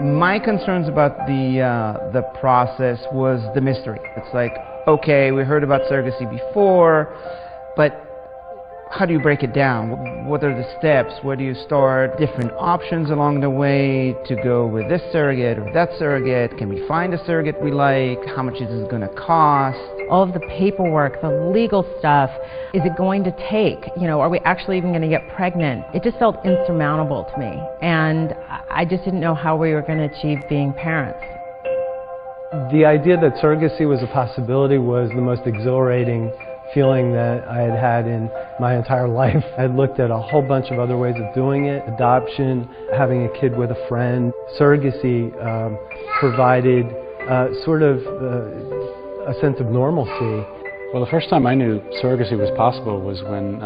My concerns about the process was the mystery. It's like, okay, we heard about surrogacy before, but how do you break it down? What are the steps? Where do you start? Different options along the way to go with this surrogate or that surrogate. Can we find a surrogate we like? How much is it going to cost? All of the paperwork, the legal stuff. Is it going to take? You know, are we actually even going to get pregnant? It just felt insurmountable to me, and I just didn't know how we were going to achieve being parents. The idea that surrogacy was a possibility was the most exhilarating feeling that I had had in my entire life. I had looked at a whole bunch of other ways of doing it: adoption, having a kid with a friend. Surrogacy provided sort of a sense of normalcy. Well, the first time I knew surrogacy was possible was when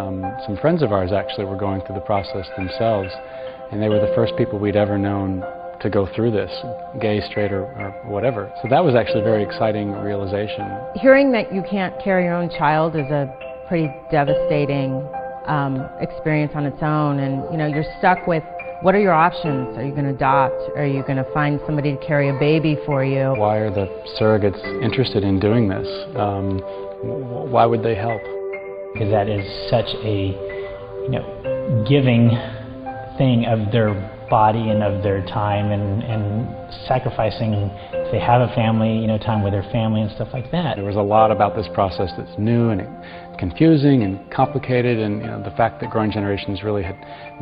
some friends of ours actually were going through the process themselves, and they were the first people we'd ever known to go through this, gay, straight, or whatever. So that was actually a very exciting realization. Hearing that you can't carry your own child is a pretty devastating experience on its own, and you know, you're stuck with, what are your options? Are you going to adopt? Are you going to find somebody to carry a baby for you? Why are the surrogates interested in doing this? Why would they help? Because that is such a, you know, giving thing of their body and of their time, and sacrificing, if they have a family, you know, time with their family and stuff like that. There was a lot about this process that's new and confusing and complicated, and you know, the fact that Growing Generations really had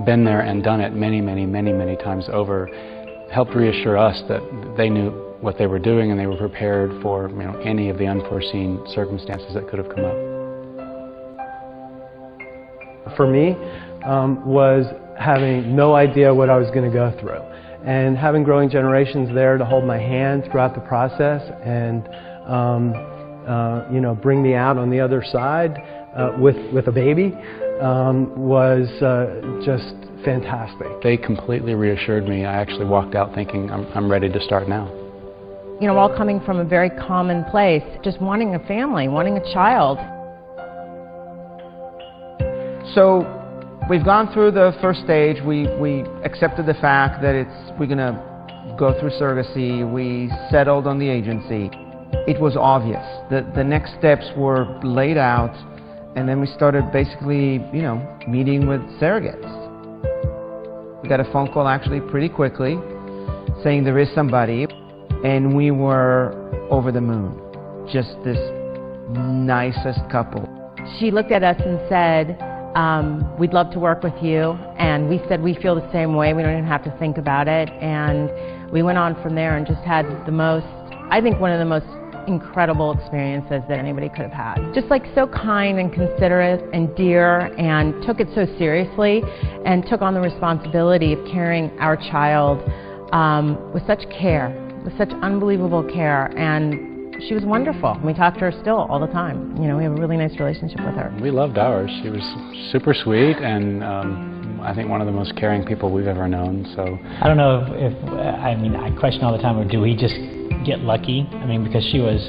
been there and done it many times over helped reassure us that they knew what they were doing and they were prepared for, you know, any of the unforeseen circumstances that could have come up. For me, was having no idea what I was going to go through, and having Growing Generations there to hold my hand throughout the process and you know, bring me out on the other side with a baby was just fantastic. They completely reassured me. I actually walked out thinking, I'm ready to start now. You know, all coming from a very common place, just wanting a family, wanting a child. So we've gone through the first stage. We accepted the fact that we're going to go through surrogacy. We settled on the agency. It was obvious that the next steps were laid out, and then we started basically, you know, meeting with surrogates. We got a phone call actually pretty quickly saying there is somebody, and we were over the moon. Just this nicest couple. She looked at us and said, we'd love to work with you, and we said we feel the same way. We don't even have to think about it, and we went on from there and just had the most, I think, one of the most incredible experiences that anybody could have had. Just like so kind and considerate and dear, and took it so seriously and took on the responsibility of carrying our child with such care, with such unbelievable care, and she was wonderful. We talk to her still all the time. You know, we have a really nice relationship with her. We loved ours. She was super sweet, and I think one of the most caring people we've ever known. So I don't know if I mean, I question all the time, or do we just get lucky? I mean, because she was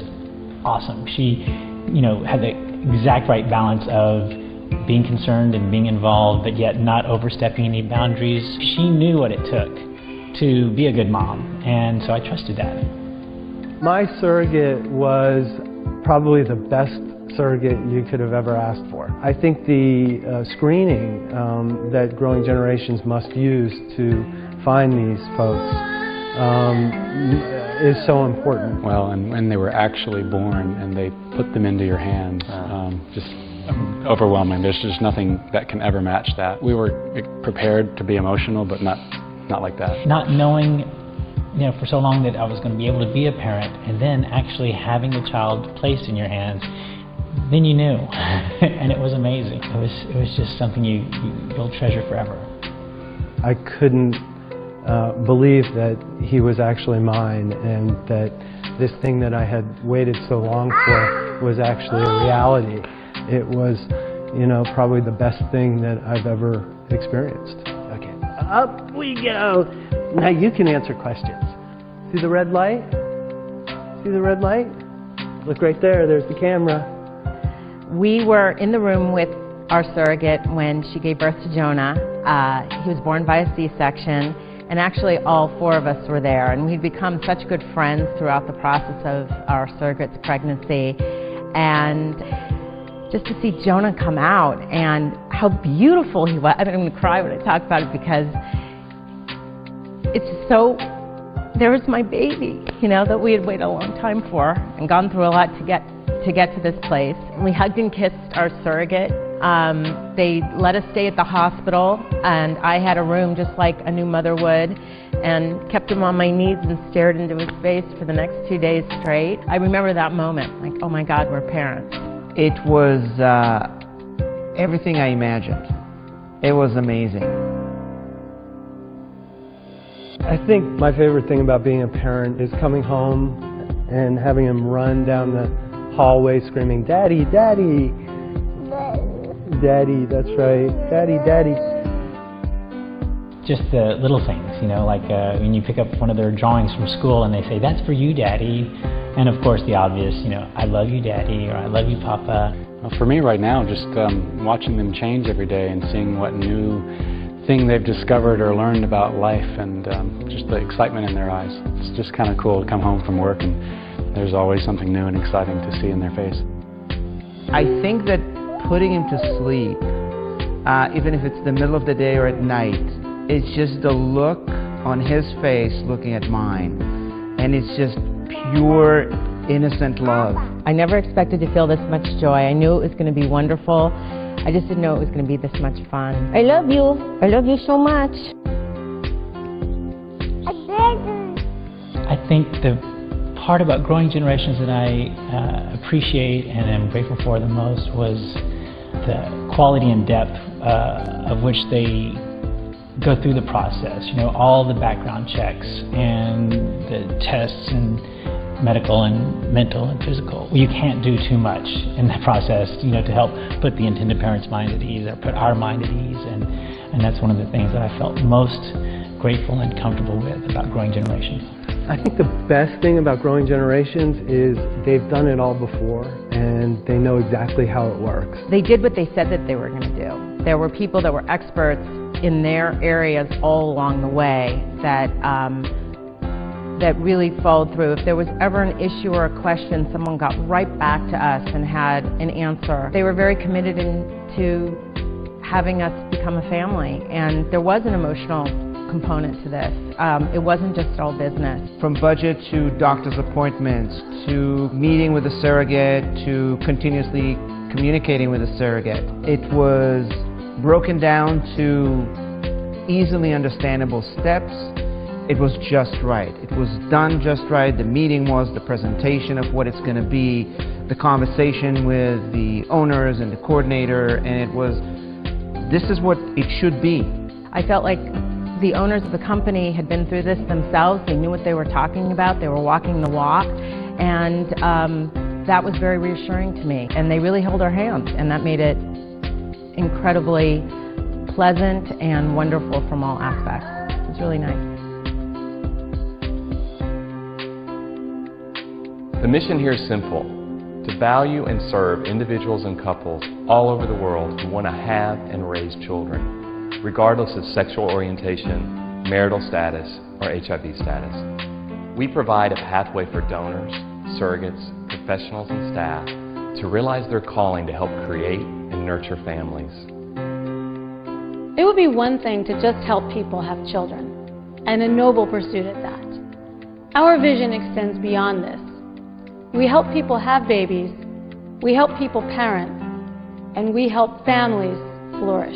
awesome. She, you know, had the exact right balance of being concerned and being involved, but yet not overstepping any boundaries. She knew what it took to be a good mom, and so I trusted that. My surrogate was probably the best surrogate you could have ever asked for. I think the screening that Growing Generations must use to find these folks is so important. Well, and when they were actually born and they put them into your hands, just overwhelming. There's just nothing that can ever match that. We were prepared to be emotional, but not like that. Not knowing, you know, for so long that I was going to be able to be a parent, and then actually having the child placed in your hands, then you knew, and it was amazing. It was just something you'll treasure forever. I couldn't believe that he was actually mine, and that this thing that I had waited so long for was actually a reality. It was, you know, probably the best thing that I've ever experienced. Okay, up we go. Now you can answer questions. See the red light? See the red light? Look right there, there's the camera. We were in the room with our surrogate when she gave birth to Jonah. He was born by a C-section. And actually all 4 of us were there, and we'd become such good friends throughout the process of our surrogate's pregnancy. And just to see Jonah come out and how beautiful he was. I'm going to cry when I talk about it because it's so, there was my baby, you know, that we had waited a long time for and gone through a lot to get to this place. And we hugged and kissed our surrogate. They let us stay at the hospital, and I had a room just like a new mother would, and kept him on my knees and stared into his face for the next 2 days straight. I remember that moment, like, oh my God, we're parents. It was everything I imagined. It was amazing. I think my favorite thing about being a parent is coming home and having him run down the hallway screaming, "Daddy, Daddy!" Daddy, that's right. Daddy, Daddy. Just the little things, you know, like when you pick up one of their drawings from school and they say, "That's for you, Daddy." And of course the obvious, you know, "I love you, Daddy," or "I love you, Papa." Well, for me right now, just watching them change every day and seeing what new thing they've discovered or learned about life, and just the excitement in their eyes. It's just kind of cool to come home from work and there's always something new and exciting to see in their face. I think that putting him to sleep, even if it's the middle of the day or at night, it's just the look on his face looking at mine, and it's just pure, innocent love. I never expected to feel this much joy. I knew it was going to be wonderful. I just didn't know it was going to be this much fun. I love you. I love you so much. I think the part about Growing Generations that I appreciate and am grateful for the most was the quality and depth of which they go through the process. You know, all the background checks and the tests and medical and mental and physical. You can't do too much in that process, you know, to help put the intended parent's mind at ease or put our mind at ease, and that's one of the things that I felt most grateful and comfortable with about Growing Generations. I think the best thing about Growing Generations is they've done it all before and they know exactly how it works. They did what they said that they were going to do. There were people that were experts in their areas all along the way that really followed through. If there was ever an issue or a question, someone got right back to us and had an answer. They were very committed to having us become a family, and there was an emotional component to this. It wasn't just all business. From budget to doctor's appointments, to meeting with the surrogate, to continuously communicating with the surrogate. It was broken down to easily understandable steps. It was just right. It was done just right. The meeting was the presentation of what it's going to be, the conversation with the owners and the coordinator, and it was, this is what it should be. I felt like the owners of the company had been through this themselves. They knew what they were talking about. They were walking the walk, and that was very reassuring to me. And they really held our hands, and that made it incredibly pleasant and wonderful from all aspects. It was really nice. The mission here is simple: to value and serve individuals and couples all over the world who want to have and raise children, regardless of sexual orientation, marital status, or HIV status. We provide a pathway for donors, surrogates, professionals, and staff to realize their calling to help create and nurture families. It would be one thing to just help people have children, and a noble pursuit at that. Our vision extends beyond this. We help people have babies, we help people parent, and we help families flourish.